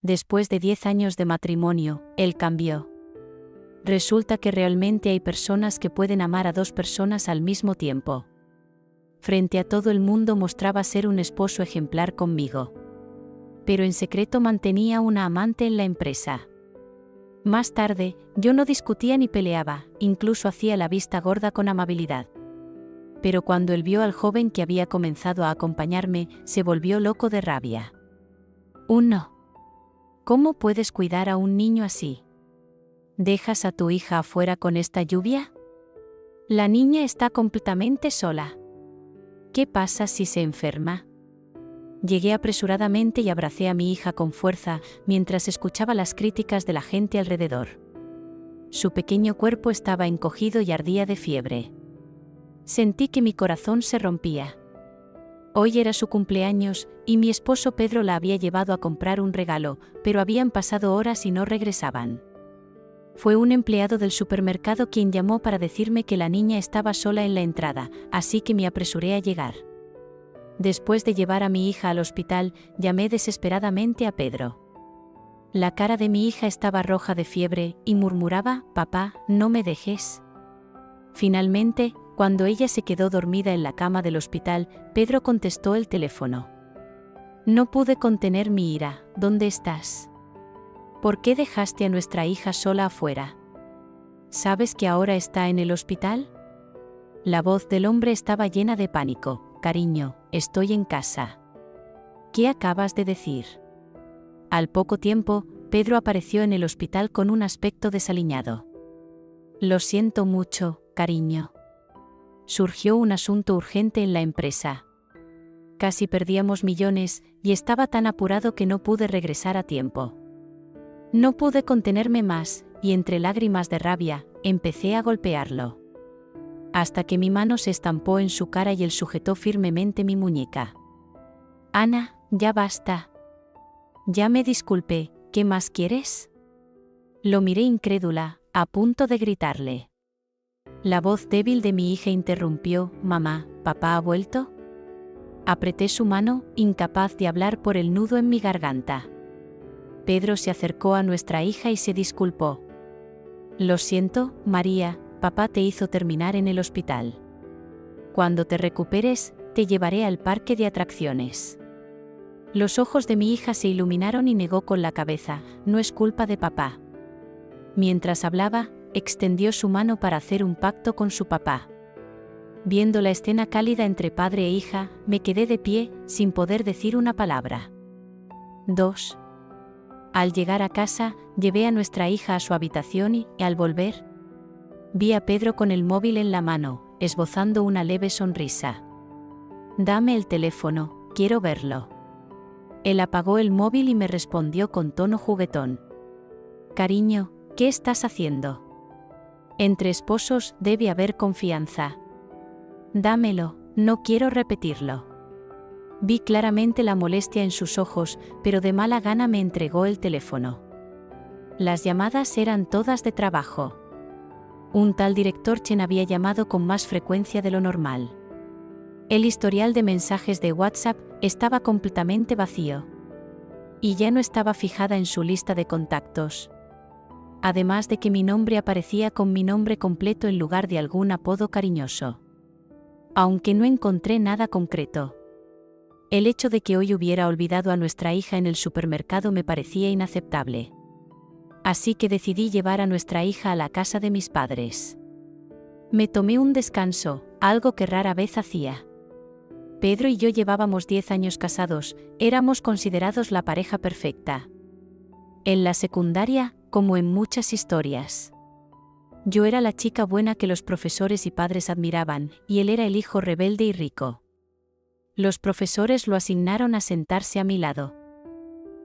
Después de 10 años de matrimonio, él cambió. Resulta que realmente hay personas que pueden amar a dos personas al mismo tiempo. Frente a todo el mundo mostraba ser un esposo ejemplar conmigo. Pero en secreto mantenía una amante en la empresa. Más tarde, yo no discutía ni peleaba, incluso hacía la vista gorda con amabilidad. Pero cuando él vio al joven que había comenzado a acompañarme, se volvió loco de rabia. No. ¿Cómo puedes cuidar a un niño así? ¿Dejas a tu hija afuera con esta lluvia? La niña está completamente sola. ¿Qué pasa si se enferma? Llegué apresuradamente y abracé a mi hija con fuerza, mientras escuchaba las críticas de la gente alrededor. Su pequeño cuerpo estaba encogido y ardía de fiebre. Sentí que mi corazón se rompía. Hoy era su cumpleaños, y mi esposo Pedro la había llevado a comprar un regalo, pero habían pasado horas y no regresaban. Fue un empleado del supermercado quien llamó para decirme que la niña estaba sola en la entrada, así que me apresuré a llegar. Después de llevar a mi hija al hospital, llamé desesperadamente a Pedro. La cara de mi hija estaba roja de fiebre, y murmuraba: «Papá, no me dejes». Finalmente, cuando ella se quedó dormida en la cama del hospital, Pedro contestó el teléfono. No pude contener mi ira. ¿Dónde estás? ¿Por qué dejaste a nuestra hija sola afuera? ¿Sabes que ahora está en el hospital? La voz del hombre estaba llena de pánico. Cariño, estoy en casa. ¿Qué acabas de decir? Al poco tiempo, Pedro apareció en el hospital con un aspecto desaliñado. Lo siento mucho, cariño. Surgió un asunto urgente en la empresa. Casi perdíamos millones, y estaba tan apurado que no pude regresar a tiempo. No pude contenerme más, y entre lágrimas de rabia, empecé a golpearlo. Hasta que mi mano se estampó en su cara y él sujetó firmemente mi muñeca. Ana, ya basta. Ya me disculpé, ¿qué más quieres? Lo miré incrédula, a punto de gritarle. La voz débil de mi hija interrumpió: «Mamá, ¿papá ha vuelto?» Apreté su mano, incapaz de hablar por el nudo en mi garganta. Pedro se acercó a nuestra hija y se disculpó. Lo siento, María, papá te hizo terminar en el hospital. Cuando te recuperes, te llevaré al parque de atracciones. Los ojos de mi hija se iluminaron y negó con la cabeza: no es culpa de papá. Mientras hablaba, extendió su mano para hacer un pacto con su papá. Viendo la escena cálida entre padre e hija, me quedé de pie, sin poder decir una palabra. 2. Al llegar a casa, llevé a nuestra hija a su habitación y, al volver, vi a Pedro con el móvil en la mano, esbozando una leve sonrisa. Dame el teléfono, quiero verlo. Él apagó el móvil y me respondió con tono juguetón. Cariño, ¿qué estás haciendo? Entre esposos debe haber confianza. Dámelo, no quiero repetirlo. Vi claramente la molestia en sus ojos, pero de mala gana me entregó el teléfono. Las llamadas eran todas de trabajo. Un tal director Chen había llamado con más frecuencia de lo normal. El historial de mensajes de WhatsApp estaba completamente vacío. Y ya no estaba fijada en su lista de contactos. Además de que mi nombre aparecía con mi nombre completo en lugar de algún apodo cariñoso. Aunque no encontré nada concreto. El hecho de que hoy hubiera olvidado a nuestra hija en el supermercado me parecía inaceptable. Así que decidí llevar a nuestra hija a la casa de mis padres. Me tomé un descanso, algo que rara vez hacía. Pedro y yo llevábamos 10 años casados, éramos considerados la pareja perfecta. En la secundaria, como en muchas historias. Yo era la chica buena que los profesores y padres admiraban, y él era el hijo rebelde y rico. Los profesores lo asignaron a sentarse a mi lado.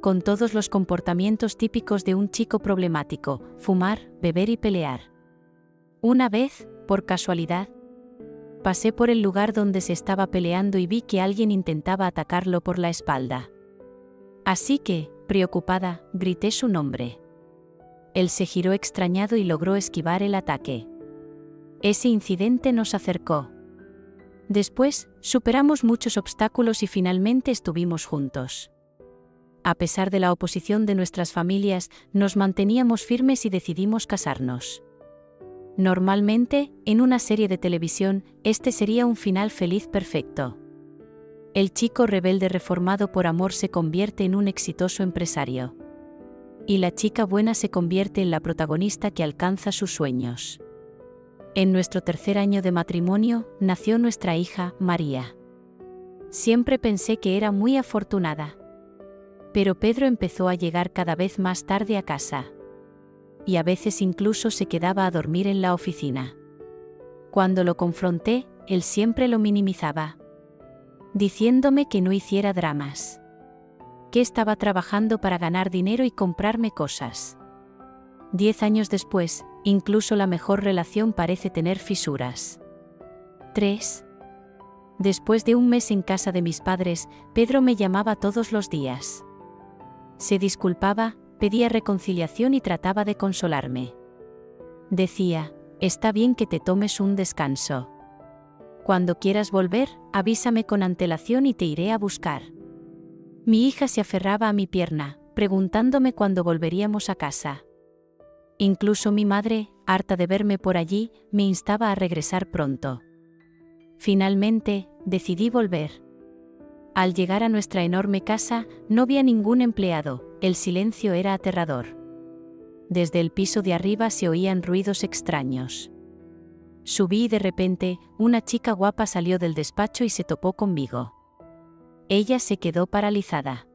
Con todos los comportamientos típicos de un chico problemático: fumar, beber y pelear. Una vez, por casualidad, pasé por el lugar donde se estaba peleando y vi que alguien intentaba atacarlo por la espalda. Así que, preocupada, grité su nombre. Él se giró extrañado y logró esquivar el ataque. Ese incidente nos acercó. Después, superamos muchos obstáculos y finalmente estuvimos juntos. A pesar de la oposición de nuestras familias, nos manteníamos firmes y decidimos casarnos. Normalmente, en una serie de televisión, este sería un final feliz perfecto. El chico rebelde reformado por amor se convierte en un exitoso empresario. Y la chica buena se convierte en la protagonista que alcanza sus sueños. En nuestro tercer año de matrimonio, nació nuestra hija, María. Siempre pensé que era muy afortunada. Pero Pedro empezó a llegar cada vez más tarde a casa. Y a veces incluso se quedaba a dormir en la oficina. Cuando lo confronté, él siempre lo minimizaba, diciéndome que no hiciera dramas, que estaba trabajando para ganar dinero y comprarme cosas. 10 años después, incluso la mejor relación parece tener fisuras. 3. Después de un mes en casa de mis padres, Pedro me llamaba todos los días. Se disculpaba, pedía reconciliación y trataba de consolarme. Decía, está bien que te tomes un descanso. Cuando quieras volver, avísame con antelación y te iré a buscar. Mi hija se aferraba a mi pierna, preguntándome cuándo volveríamos a casa. Incluso mi madre, harta de verme por allí, me instaba a regresar pronto. Finalmente, decidí volver. Al llegar a nuestra enorme casa, no vi a ningún empleado, el silencio era aterrador. Desde el piso de arriba se oían ruidos extraños. Subí y de repente, una chica guapa salió del despacho y se topó conmigo. Ella se quedó paralizada.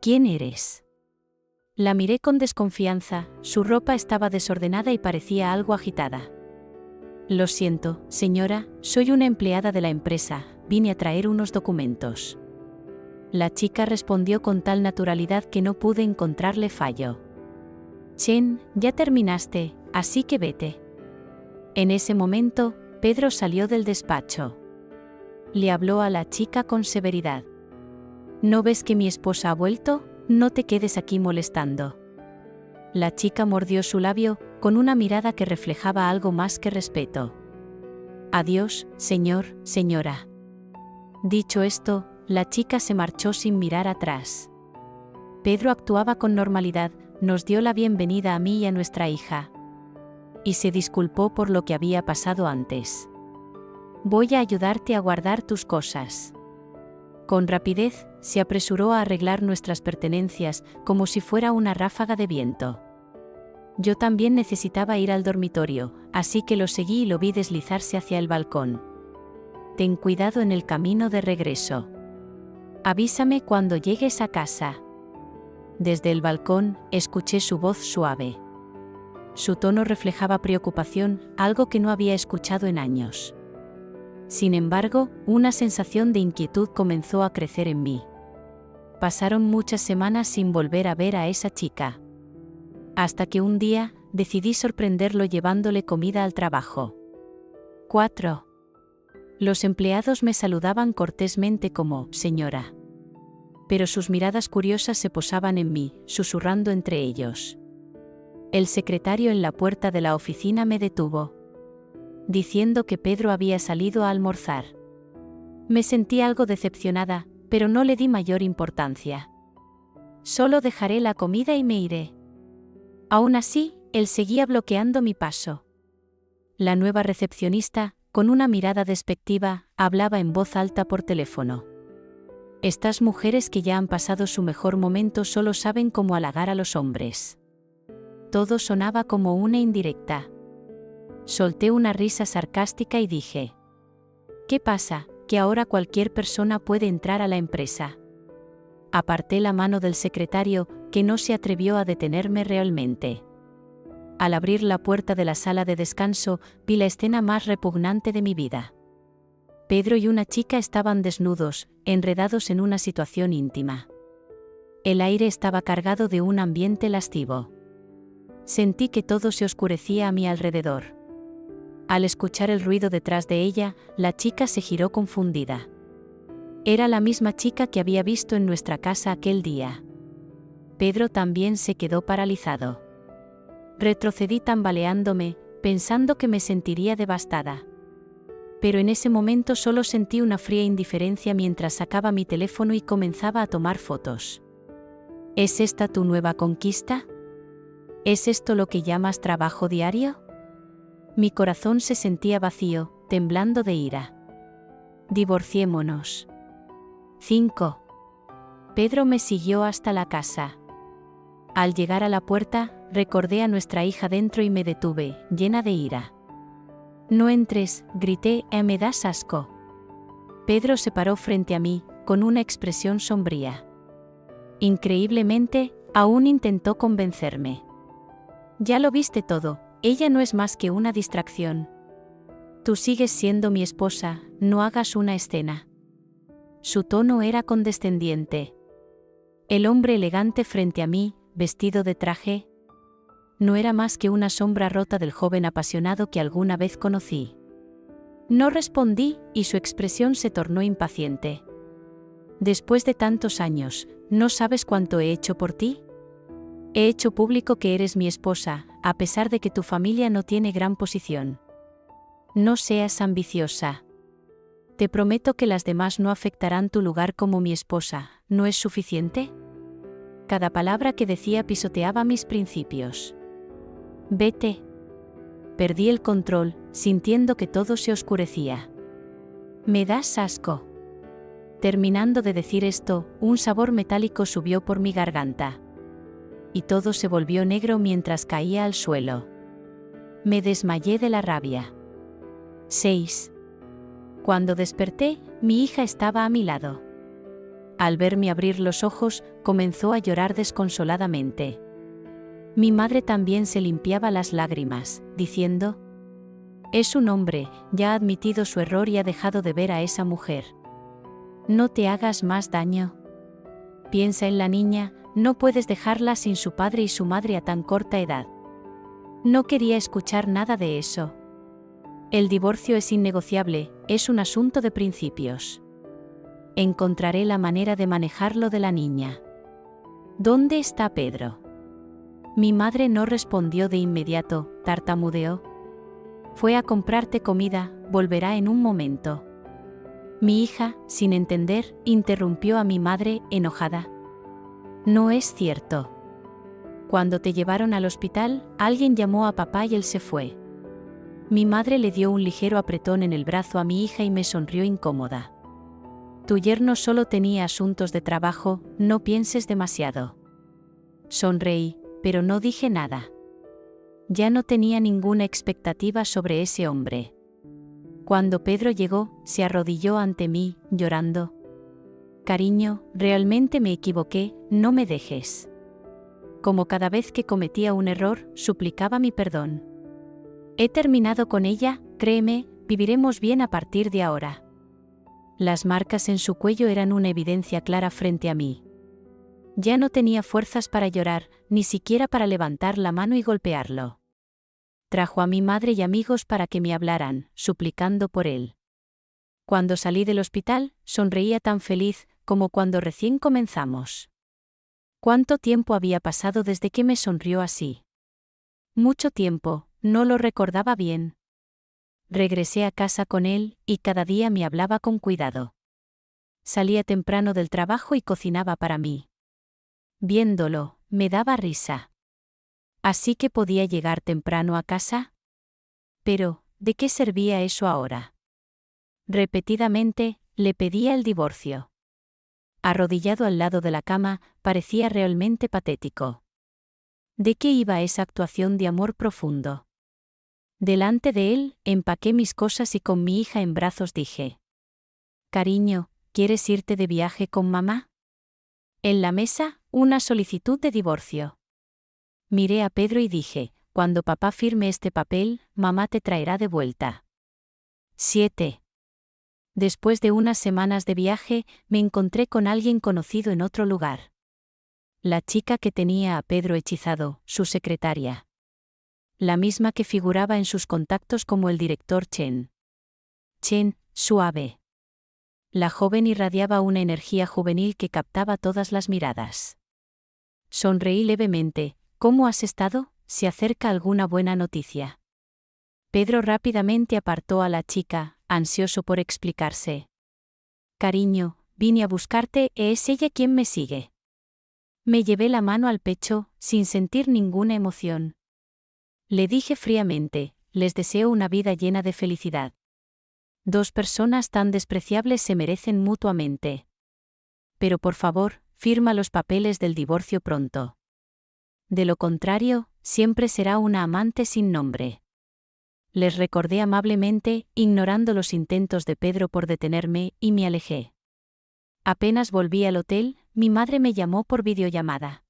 ¿Quién eres? La miré con desconfianza, su ropa estaba desordenada y parecía algo agitada. Lo siento, señora, soy una empleada de la empresa, vine a traer unos documentos. La chica respondió con tal naturalidad que no pude encontrarle fallo. Chen, ya terminaste, así que vete. En ese momento, Pedro salió del despacho. Le habló a la chica con severidad. ¿No ves que mi esposa ha vuelto? No te quedes aquí molestando. La chica mordió su labio, con una mirada que reflejaba algo más que respeto. Adiós, señor, señora. Dicho esto, la chica se marchó sin mirar atrás. Pedro actuaba con normalidad, nos dio la bienvenida a mí y a nuestra hija. Y se disculpó por lo que había pasado antes. Voy a ayudarte a guardar tus cosas. Con rapidez, se apresuró a arreglar nuestras pertenencias, como si fuera una ráfaga de viento. Yo también necesitaba ir al dormitorio, así que lo seguí y lo vi deslizarse hacia el balcón. Ten cuidado en el camino de regreso. Avísame cuando llegues a casa. Desde el balcón, escuché su voz suave. Su tono reflejaba preocupación, algo que no había escuchado en años. Sin embargo, una sensación de inquietud comenzó a crecer en mí. Pasaron muchas semanas sin volver a ver a esa chica. Hasta que un día, decidí sorprenderlo llevándole comida al trabajo. 4. Los empleados me saludaban cortésmente como «señora». Pero sus miradas curiosas se posaban en mí, susurrando entre ellos. El secretario en la puerta de la oficina me detuvo, diciendo que Pedro había salido a almorzar. Me sentí algo decepcionada, pero no le di mayor importancia. Solo dejaré la comida y me iré. Aún así, él seguía bloqueando mi paso. La nueva recepcionista, con una mirada despectiva, hablaba en voz alta por teléfono. Estas mujeres que ya han pasado su mejor momento solo saben cómo halagar a los hombres. Todo sonaba como una indirecta. Solté una risa sarcástica y dije: ¿qué pasa, que ahora cualquier persona puede entrar a la empresa? Aparté la mano del secretario, que no se atrevió a detenerme realmente. Al abrir la puerta de la sala de descanso, vi la escena más repugnante de mi vida. Pedro y una chica estaban desnudos, enredados en una situación íntima. El aire estaba cargado de un ambiente lascivo. Sentí que todo se oscurecía a mi alrededor. Al escuchar el ruido detrás de ella, la chica se giró confundida. Era la misma chica que había visto en nuestra casa aquel día. Pedro también se quedó paralizado. Retrocedí tambaleándome, pensando que me sentiría devastada. Pero en ese momento solo sentí una fría indiferencia mientras sacaba mi teléfono y comenzaba a tomar fotos. ¿Es esta tu nueva conquista? ¿Es esto lo que llamas trabajo diario? Mi corazón se sentía vacío, temblando de ira. Divorciémonos. 5. Pedro me siguió hasta la casa. Al llegar a la puerta, recordé a nuestra hija dentro y me detuve, llena de ira. No entres, grité, me das asco. Pedro se paró frente a mí, con una expresión sombría. Increíblemente, aún intentó convencerme. Ya lo viste todo, ella no es más que una distracción. Tú sigues siendo mi esposa, no hagas una escena. Su tono era condescendiente. El hombre elegante frente a mí, vestido de traje, no era más que una sombra rota del joven apasionado que alguna vez conocí. No respondí, y su expresión se tornó impaciente. Después de tantos años, ¿no sabes cuánto he hecho por ti? He hecho público que eres mi esposa, a pesar de que tu familia no tiene gran posición. No seas ambiciosa. Te prometo que las demás no afectarán tu lugar como mi esposa, ¿no es suficiente? Cada palabra que decía pisoteaba mis principios. Vete. Perdí el control, sintiendo que todo se oscurecía. Me das asco. Terminando de decir esto, un sabor metálico subió por mi garganta. Y todo se volvió negro mientras caía al suelo. Me desmayé de la rabia. 6. Cuando desperté, mi hija estaba a mi lado. Al verme abrir los ojos, comenzó a llorar desconsoladamente. Mi madre también se limpiaba las lágrimas, diciendo: «Es un hombre, ya ha admitido su error y ha dejado de ver a esa mujer. No te hagas más daño. Piensa en la niña, no puedes dejarla sin su padre y su madre a tan corta edad». No quería escuchar nada de eso. El divorcio es innegociable, es un asunto de principios. Encontraré la manera de manejarlo de la niña. ¿Dónde está Pedro? Mi madre no respondió de inmediato, tartamudeó. Fue a comprarte comida, volverá en un momento. Mi hija, sin entender, interrumpió a mi madre, enojada. No es cierto. Cuando te llevaron al hospital, alguien llamó a papá y él se fue. Mi madre le dio un ligero apretón en el brazo a mi hija y me sonrió incómoda. Tu yerno solo tenía asuntos de trabajo, no pienses demasiado. Sonreí, pero no dije nada. Ya no tenía ninguna expectativa sobre ese hombre. Cuando Pedro llegó, se arrodilló ante mí, llorando. Cariño, realmente me equivoqué, no me dejes. Como cada vez que cometía un error, suplicaba mi perdón. He terminado con ella, créeme, viviremos bien a partir de ahora. Las marcas en su cuello eran una evidencia clara frente a mí. Ya no tenía fuerzas para llorar, ni siquiera para levantar la mano y golpearlo. Trajo a mi madre y amigos para que me hablaran, suplicando por él. Cuando salí del hospital, sonreía tan feliz como cuando recién comenzamos. ¿Cuánto tiempo había pasado desde que me sonrió así? Mucho tiempo, no lo recordaba bien. Regresé a casa con él, y cada día me hablaba con cuidado. Salía temprano del trabajo y cocinaba para mí. Viéndolo, me daba risa. ¿Así que podía llegar temprano a casa? Pero, ¿de qué servía eso ahora? Repetidamente, le pedía el divorcio. Arrodillado al lado de la cama, parecía realmente patético. ¿De qué iba esa actuación de amor profundo? Delante de él, empaqué mis cosas y con mi hija en brazos dije: «Cariño, ¿quieres irte de viaje con mamá?» En la mesa, una solicitud de divorcio. Miré a Pedro y dije: «Cuando papá firme este papel, mamá te traerá de vuelta». 7. Después de unas semanas de viaje, me encontré con alguien conocido en otro lugar. La chica que tenía a Pedro hechizado, su secretaria. La misma que figuraba en sus contactos como el director Chen. Chen, suave. La joven irradiaba una energía juvenil que captaba todas las miradas. Sonreí levemente. ¿Cómo has estado? ¿Se acerca alguna buena noticia? Pedro rápidamente apartó a la chica, ansioso por explicarse. Cariño, vine a buscarte, ¿es ella quien me sigue? Me llevé la mano al pecho, sin sentir ninguna emoción. Le dije fríamente, les deseo una vida llena de felicidad. Dos personas tan despreciables se merecen mutuamente. Pero por favor, firma los papeles del divorcio pronto. De lo contrario, siempre será una amante sin nombre. Les recordé amablemente, ignorando los intentos de Pedro por detenerme, y me alejé. Apenas volví al hotel, mi madre me llamó por videollamada.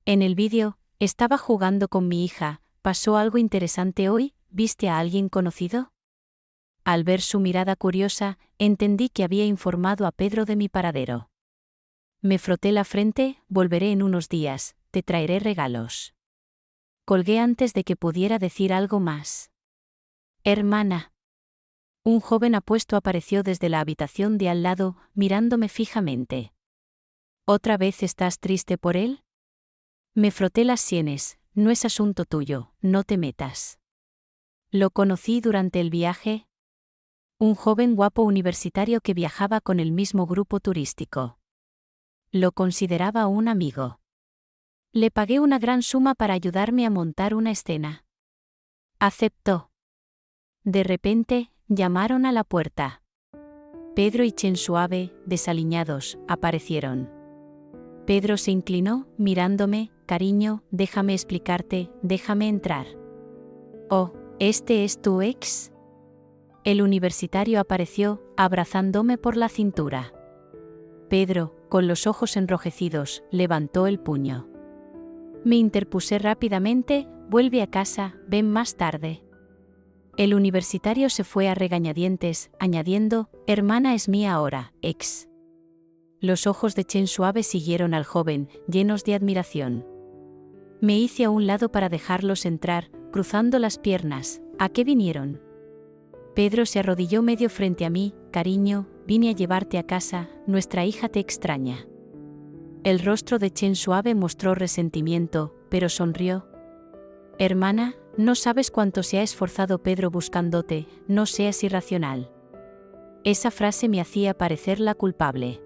En el vídeo, estaba jugando con mi hija. ¿Pasó algo interesante hoy? ¿Viste a alguien conocido? Al ver su mirada curiosa, entendí que había informado a Pedro de mi paradero. Me froté la frente, volveré en unos días, te traeré regalos. Colgué antes de que pudiera decir algo más. Hermana. Un joven apuesto apareció desde la habitación de al lado, mirándome fijamente. ¿Otra vez estás triste por él? Me froté las sienes, no es asunto tuyo, no te metas. ¿Lo conocí durante el viaje? Un joven guapo universitario que viajaba con el mismo grupo turístico. Lo consideraba un amigo. Le pagué una gran suma para ayudarme a montar una escena. Aceptó. De repente, llamaron a la puerta. Pedro y Chen Suave, desaliñados, aparecieron. Pedro se inclinó, mirándome, cariño, déjame explicarte, déjame entrar. Oh, ¿este es tu ex? El universitario apareció, abrazándome por la cintura. Pedro, con los ojos enrojecidos, levantó el puño. Me interpuse rápidamente, vuelve a casa, ven más tarde. El universitario se fue a regañadientes, añadiendo, hermana es mía ahora, ex. Los ojos de Chen Suave siguieron al joven, llenos de admiración. Me hice a un lado para dejarlos entrar, cruzando las piernas. ¿A qué vinieron? Pedro se arrodilló medio frente a mí, cariño, vine a llevarte a casa, nuestra hija te extraña. El rostro de Chen Suave mostró resentimiento, pero sonrió. Hermana, no sabes cuánto se ha esforzado Pedro buscándote, no seas irracional. Esa frase me hacía parecer la culpable.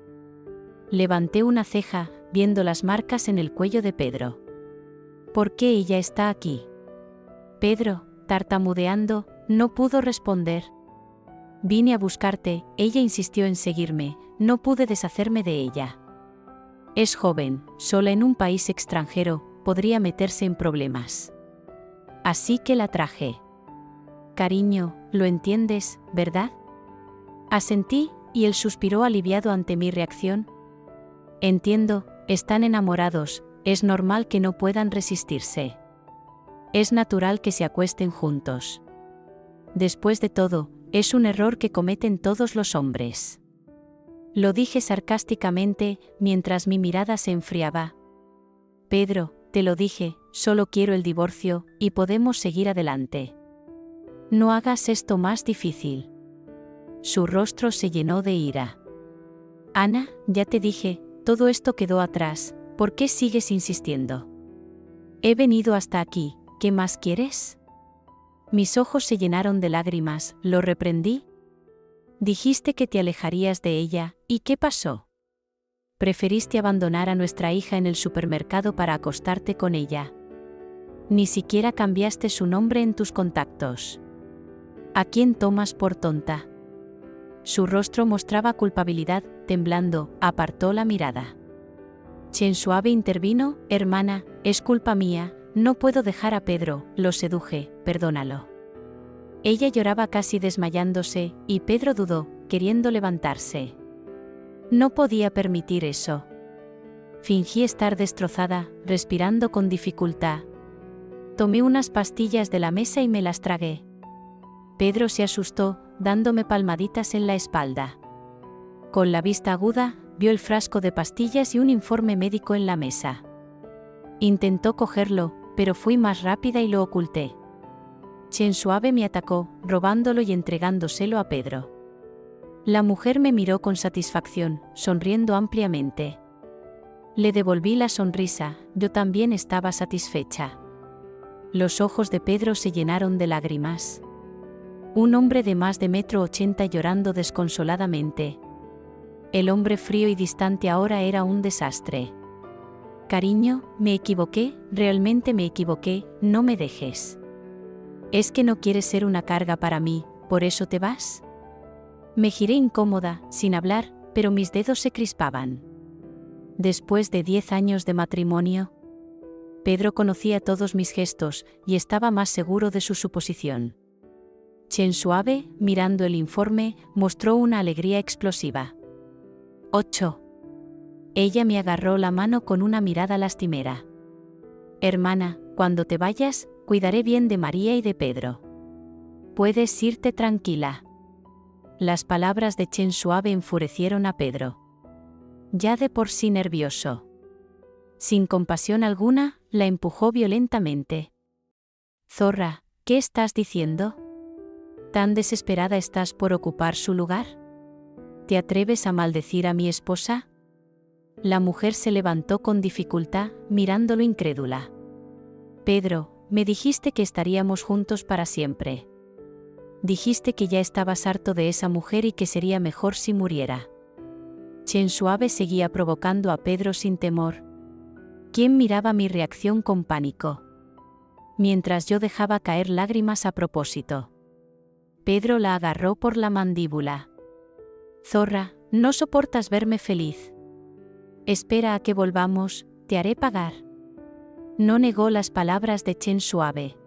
Levanté una ceja, viendo las marcas en el cuello de Pedro. ¿Por qué ella está aquí? Pedro, tartamudeando, no pudo responder. Vine a buscarte, ella insistió en seguirme, no pude deshacerme de ella. Es joven, sola en un país extranjero, podría meterse en problemas. Así que la traje. Cariño, lo entiendes, ¿verdad? Asentí, y él suspiró aliviado ante mi reacción. Entiendo, están enamorados, es normal que no puedan resistirse. Es natural que se acuesten juntos. Después de todo, es un error que cometen todos los hombres. Lo dije sarcásticamente, mientras mi mirada se enfriaba. Pedro, te lo dije, solo quiero el divorcio, y podemos seguir adelante. No hagas esto más difícil. Su rostro se llenó de ira. Ana, ya te dije, todo esto quedó atrás, ¿por qué sigues insistiendo? He venido hasta aquí, ¿qué más quieres? Mis ojos se llenaron de lágrimas, ¿lo reprendí? Dijiste que te alejarías de ella, ¿y qué pasó? Preferiste abandonar a nuestra hija en el supermercado para acostarte con ella. Ni siquiera cambiaste su nombre en tus contactos. ¿A quién tomas por tonta? Su rostro mostraba culpabilidad, temblando, apartó la mirada. Chen Suave intervino, hermana, es culpa mía, no puedo dejar a Pedro, lo seduje, perdónalo. Ella lloraba casi desmayándose, y Pedro dudó, queriendo levantarse. No podía permitir eso. Fingí estar destrozada, respirando con dificultad. Tomé unas pastillas de la mesa y me las tragué. Pedro se asustó, dándome palmaditas en la espalda. Con la vista aguda, vio el frasco de pastillas y un informe médico en la mesa. Intentó cogerlo, pero fui más rápida y lo oculté. Chen Suave me atacó, robándolo y entregándoselo a Pedro. La mujer me miró con satisfacción, sonriendo ampliamente. Le devolví la sonrisa, yo también estaba satisfecha. Los ojos de Pedro se llenaron de lágrimas. Un hombre de más de 1,80 m llorando desconsoladamente. El hombre frío y distante ahora era un desastre. Cariño, me equivoqué, realmente me equivoqué, no me dejes. ¿Es que no quieres ser una carga para mí, por eso te vas? Me giré incómoda, sin hablar, pero mis dedos se crispaban. Después de 10 años de matrimonio, Pedro conocía todos mis gestos y estaba más seguro de su suposición. Chen Suave, mirando el informe, mostró una alegría explosiva. 8. Ella me agarró la mano con una mirada lastimera. Hermana, cuando te vayas, cuidaré bien de María y de Pedro. Puedes irte tranquila. Las palabras de Chen Suave enfurecieron a Pedro. Ya de por sí nervioso. Sin compasión alguna, la empujó violentamente. Zorra, ¿qué estás diciendo? ¿Tan desesperada estás por ocupar su lugar? ¿Te atreves a maldecir a mi esposa? La mujer se levantó con dificultad, mirándolo incrédula. Pedro, me dijiste que estaríamos juntos para siempre. Dijiste que ya estabas harto de esa mujer y que sería mejor si muriera. Chen Suave seguía provocando a Pedro sin temor. ¿Quién miraba mi reacción con pánico? Mientras yo dejaba caer lágrimas a propósito. Pedro la agarró por la mandíbula. Zorra, no soportas verme feliz. Espera a que volvamos, te haré pagar. No negó las palabras de Chen Suave.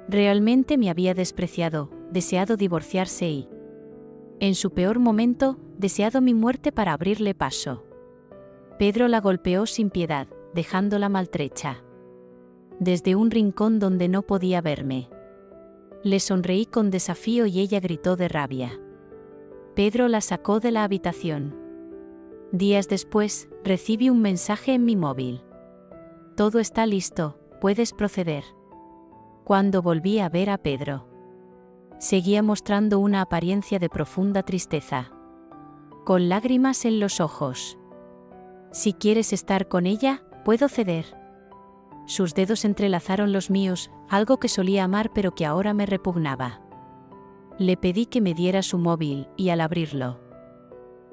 Realmente me había despreciado, deseado divorciarse y, en su peor momento, deseado mi muerte para abrirle paso. Pedro la golpeó sin piedad, dejándola maltrecha. Desde un rincón donde no podía verme. Le sonreí con desafío y ella gritó de rabia. Pedro la sacó de la habitación. Días después, recibí un mensaje en mi móvil. Todo está listo, puedes proceder. Cuando volví a ver a Pedro, seguía mostrando una apariencia de profunda tristeza. Con lágrimas en los ojos. Si quieres estar con ella, puedo ceder. Sus dedos entrelazaron los míos, algo que solía amar pero que ahora me repugnaba. Le pedí que me diera su móvil, y al abrirlo,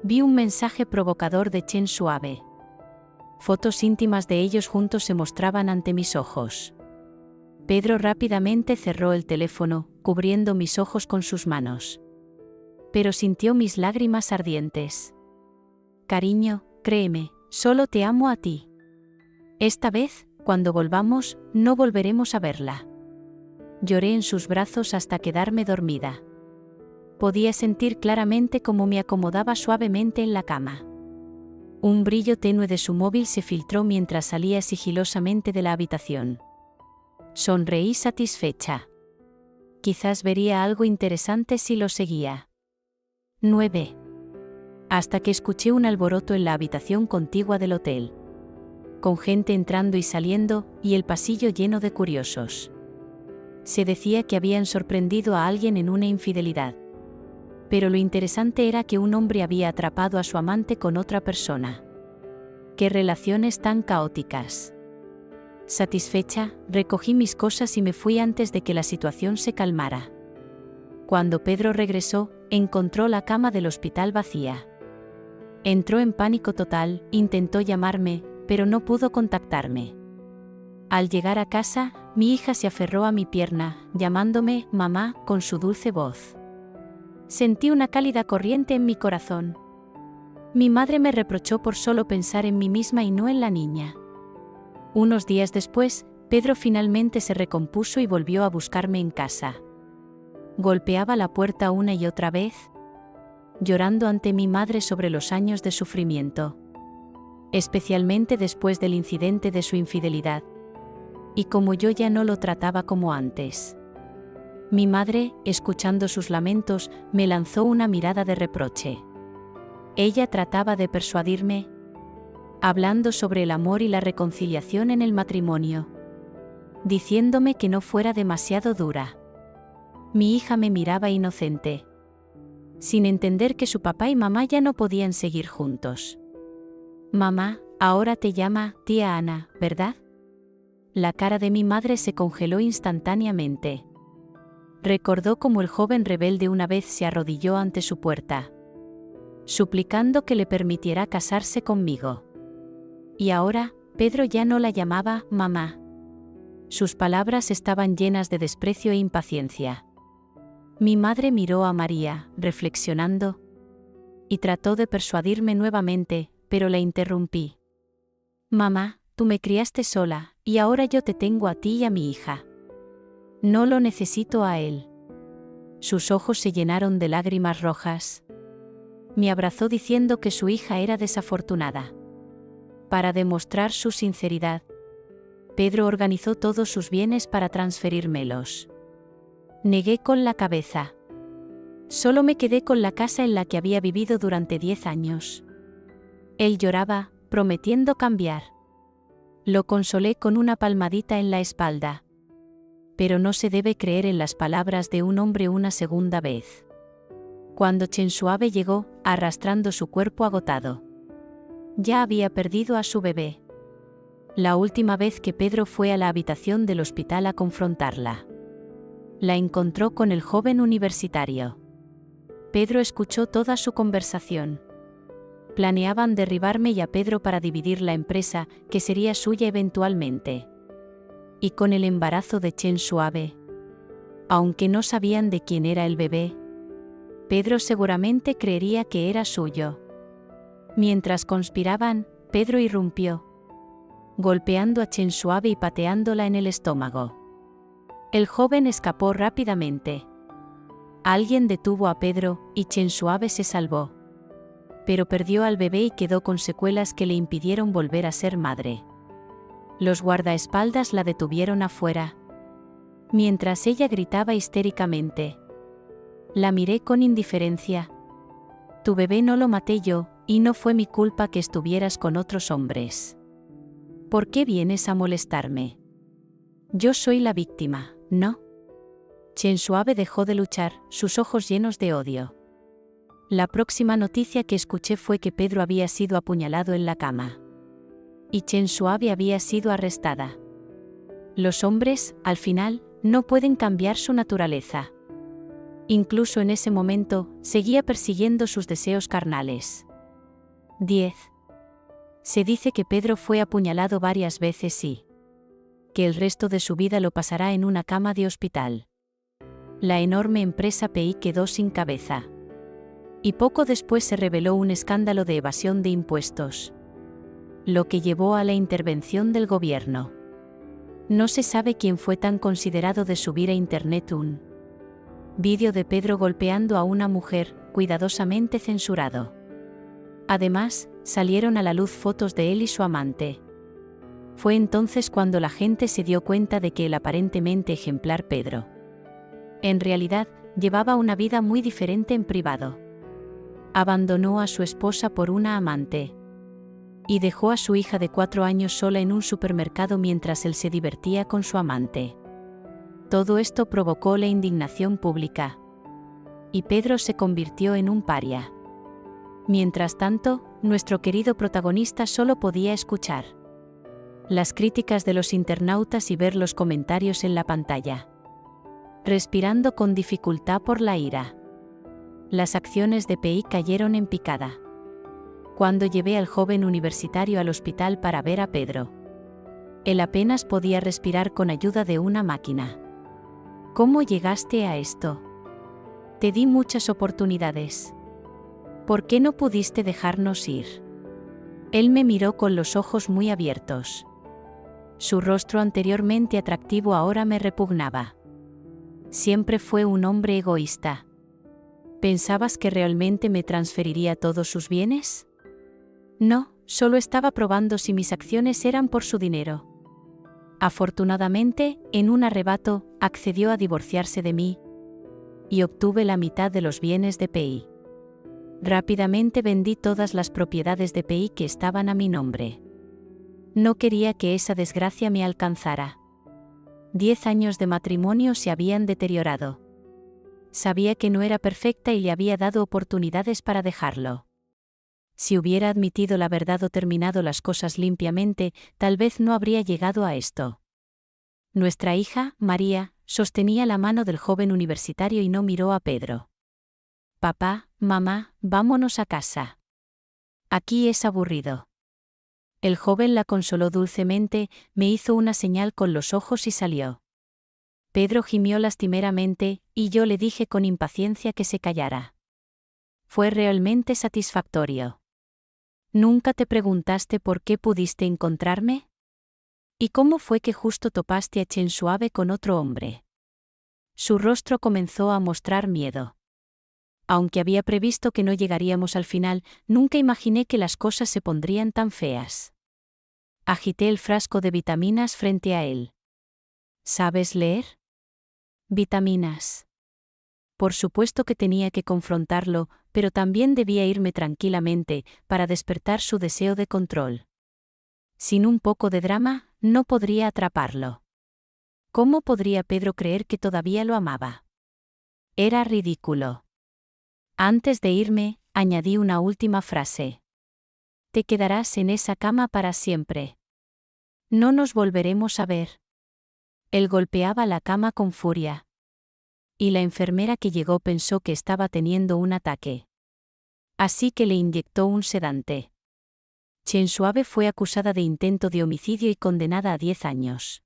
vi un mensaje provocador de Chen Suave. Fotos íntimas de ellos juntos se mostraban ante mis ojos. Pedro rápidamente cerró el teléfono, cubriendo mis ojos con sus manos. Pero sintió mis lágrimas ardientes. Cariño, créeme, solo te amo a ti. Esta vez, cuando volvamos, no volveremos a verla. Lloré en sus brazos hasta quedarme dormida. Podía sentir claramente cómo me acomodaba suavemente en la cama. Un brillo tenue de su móvil se filtró mientras salía sigilosamente de la habitación. Sonreí satisfecha. Quizás vería algo interesante si lo seguía. 9. Hasta que escuché un alboroto en la habitación contigua del hotel. Con gente entrando y saliendo, y el pasillo lleno de curiosos. Se decía que habían sorprendido a alguien en una infidelidad. Pero lo interesante era que un hombre había atrapado a su amante con otra persona. ¡Qué relaciones tan caóticas! Satisfecha, recogí mis cosas y me fui antes de que la situación se calmara. Cuando Pedro regresó, encontró la cama del hospital vacía. Entró en pánico total, intentó llamarme, pero no pudo contactarme. Al llegar a casa, mi hija se aferró a mi pierna, llamándome mamá con su dulce voz. Sentí una cálida corriente en mi corazón. Mi madre me reprochó por solo pensar en mí misma y no en la niña. Unos días después, Pedro finalmente se recompuso y volvió a buscarme en casa. Golpeaba la puerta una y otra vez, llorando ante mi madre sobre los años de sufrimiento. Especialmente después del incidente de su infidelidad. Y como yo ya no lo trataba como antes. Mi madre, escuchando sus lamentos, me lanzó una mirada de reproche. Ella trataba de persuadirme, hablando sobre el amor y la reconciliación en el matrimonio, diciéndome que no fuera demasiado dura. Mi hija me miraba inocente, sin entender que su papá y mamá ya no podían seguir juntos. Mamá, ahora te llama tía Ana, ¿verdad? La cara de mi madre se congeló instantáneamente. Recordó cómo el joven rebelde una vez se arrodilló ante su puerta, suplicando que le permitiera casarse conmigo. Y ahora, Pedro ya no la llamaba mamá. Sus palabras estaban llenas de desprecio e impaciencia. Mi madre miró a María, reflexionando, y trató de persuadirme nuevamente, pero la interrumpí. Mamá, tú me criaste sola, y ahora yo te tengo a ti y a mi hija. No lo necesito a él. Sus ojos se llenaron de lágrimas rojas. Me abrazó diciendo que su hija era desafortunada. Para demostrar su sinceridad, Pedro organizó todos sus bienes para transferírmelos. Negué con la cabeza. Solo me quedé con la casa en la que había vivido durante 10 años. Él lloraba, prometiendo cambiar. Lo consolé con una palmadita en la espalda. Pero no se debe creer en las palabras de un hombre una segunda vez. Cuando Chen Suave llegó, arrastrando su cuerpo agotado. Ya había perdido a su bebé. La última vez que Pedro fue a la habitación del hospital a confrontarla, la encontró con el joven universitario. Pedro escuchó toda su conversación. Planeaban derribarme y a Pedro para dividir la empresa, que sería suya eventualmente. Y con el embarazo de Chen Suave, aunque no sabían de quién era el bebé, Pedro seguramente creería que era suyo. Mientras conspiraban, Pedro irrumpió, golpeando a Chen Suave y pateándola en el estómago. El joven escapó rápidamente. Alguien detuvo a Pedro, y Chen Suave se salvó. Pero perdió al bebé y quedó con secuelas que le impidieron volver a ser madre. Los guardaespaldas la detuvieron afuera, mientras ella gritaba histéricamente. La miré con indiferencia. Tu bebé no lo maté yo, y no fue mi culpa que estuvieras con otros hombres. ¿Por qué vienes a molestarme? Yo soy la víctima, ¿no? Chen Suave dejó de luchar, sus ojos llenos de odio. La próxima noticia que escuché fue que Pedro había sido apuñalado en la cama. Y Chen Suave había sido arrestada. Los hombres, al final, no pueden cambiar su naturaleza. Incluso en ese momento, seguía persiguiendo sus deseos carnales. 10. Se dice que Pedro fue apuñalado varias veces y que el resto de su vida lo pasará en una cama de hospital. La enorme empresa PI quedó sin cabeza. Y poco después se reveló un escándalo de evasión de impuestos, lo que llevó a la intervención del gobierno. No se sabe quién fue tan considerado de subir a internet un vídeo de Pedro golpeando a una mujer, cuidadosamente censurado. Además, salieron a la luz fotos de él y su amante. Fue entonces cuando la gente se dio cuenta de que el aparentemente ejemplar Pedro, en realidad, llevaba una vida muy diferente en privado. Abandonó a su esposa por una amante. Y dejó a su hija de 4 años sola en un supermercado mientras él se divertía con su amante. Todo esto provocó la indignación pública. Y Pedro se convirtió en un paria. Mientras tanto, nuestro querido protagonista solo podía escuchar las críticas de los internautas y ver los comentarios en la pantalla, respirando con dificultad por la ira. Las acciones de PI cayeron en picada. Cuando llevé al joven universitario al hospital para ver a Pedro, él apenas podía respirar con ayuda de una máquina. ¿Cómo llegaste a esto? Te di muchas oportunidades. ¿Por qué no pudiste dejarnos ir? Él me miró con los ojos muy abiertos. Su rostro anteriormente atractivo ahora me repugnaba. Siempre fue un hombre egoísta. ¿Pensabas que realmente me transferiría todos sus bienes? No, solo estaba probando si mis acciones eran por su dinero. Afortunadamente, en un arrebato, accedió a divorciarse de mí y obtuve la mitad de los bienes de PI. Rápidamente vendí todas las propiedades de PI que estaban a mi nombre. No quería que esa desgracia me alcanzara. 10 años de matrimonio se habían deteriorado. Sabía que no era perfecta y le había dado oportunidades para dejarlo. Si hubiera admitido la verdad o terminado las cosas limpiamente, tal vez no habría llegado a esto. Nuestra hija, María, sostenía la mano del joven universitario y no miró a Pedro. Papá, mamá, vámonos a casa. Aquí es aburrido. El joven la consoló dulcemente, me hizo una señal con los ojos y salió. Pedro gimió lastimeramente, y yo le dije con impaciencia que se callara. Fue realmente satisfactorio. ¿Nunca te preguntaste por qué pudiste encontrarme? ¿Y cómo fue que justo topaste a Chen Suave con otro hombre? Su rostro comenzó a mostrar miedo. Aunque había previsto que no llegaríamos al final, nunca imaginé que las cosas se pondrían tan feas. Agité el frasco de vitaminas frente a él. ¿Sabes leer? Vitaminas. Por supuesto que tenía que confrontarlo, pero también debía irme tranquilamente, para despertar su deseo de control. Sin un poco de drama, no podría atraparlo. ¿Cómo podría Pedro creer que todavía lo amaba? Era ridículo. Antes de irme, añadí una última frase. Te quedarás en esa cama para siempre. No nos volveremos a ver. Él golpeaba la cama con furia. Y la enfermera que llegó pensó que estaba teniendo un ataque. Así que le inyectó un sedante. Chen Suave fue acusada de intento de homicidio y condenada a 10 años.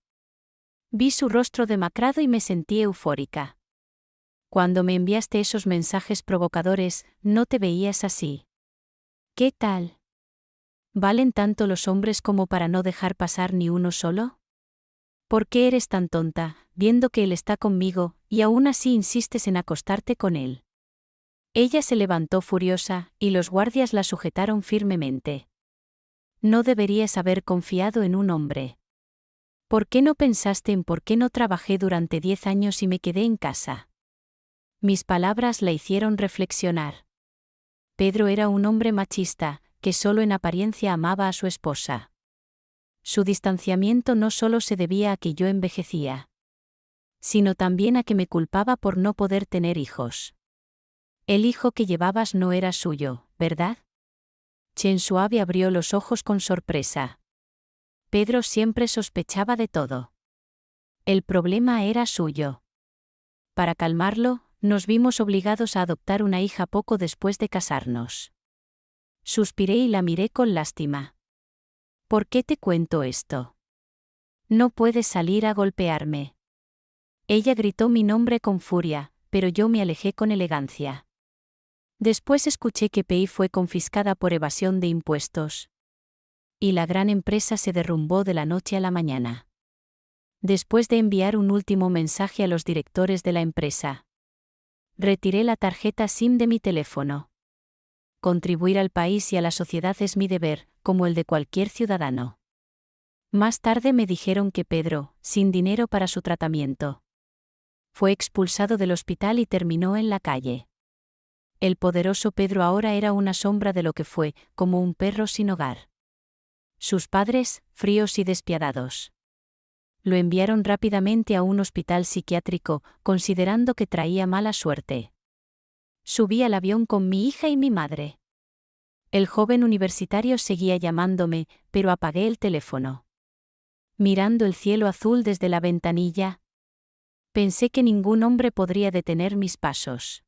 Vi su rostro demacrado y me sentí eufórica. Cuando me enviaste esos mensajes provocadores, no te veías así. ¿Qué tal? ¿Valen tanto los hombres como para no dejar pasar ni uno solo? ¿Por qué eres tan tonta, viendo que él está conmigo, y aún así insistes en acostarte con él? Ella se levantó furiosa, y los guardias la sujetaron firmemente. No deberías haber confiado en un hombre. ¿Por qué no pensaste en por qué no trabajé durante 10 años y me quedé en casa? Mis palabras la hicieron reflexionar. Pedro era un hombre machista, que solo en apariencia amaba a su esposa. Su distanciamiento no solo se debía a que yo envejecía, sino también a que me culpaba por no poder tener hijos. El hijo que llevabas no era suyo, ¿verdad? Chen Suave abrió los ojos con sorpresa. Pedro siempre sospechaba de todo. El problema era suyo. Para calmarlo, nos vimos obligados a adoptar una hija poco después de casarnos. Suspiré y la miré con lástima. ¿Por qué te cuento esto? No puedes salir a golpearme. Ella gritó mi nombre con furia, pero yo me alejé con elegancia. Después escuché que Pei fue confiscada por evasión de impuestos. Y la gran empresa se derrumbó de la noche a la mañana. Después de enviar un último mensaje a los directores de la empresa, retiré la tarjeta SIM de mi teléfono. Contribuir al país y a la sociedad es mi deber, como el de cualquier ciudadano. Más tarde me dijeron que Pedro, sin dinero para su tratamiento, fue expulsado del hospital y terminó en la calle. El poderoso Pedro ahora era una sombra de lo que fue, como un perro sin hogar. Sus padres, fríos y despiadados, lo enviaron rápidamente a un hospital psiquiátrico, considerando que traía mala suerte. Subí al avión con mi hija y mi madre. El joven universitario seguía llamándome, pero apagué el teléfono. Mirando el cielo azul desde la ventanilla, pensé que ningún hombre podría detener mis pasos.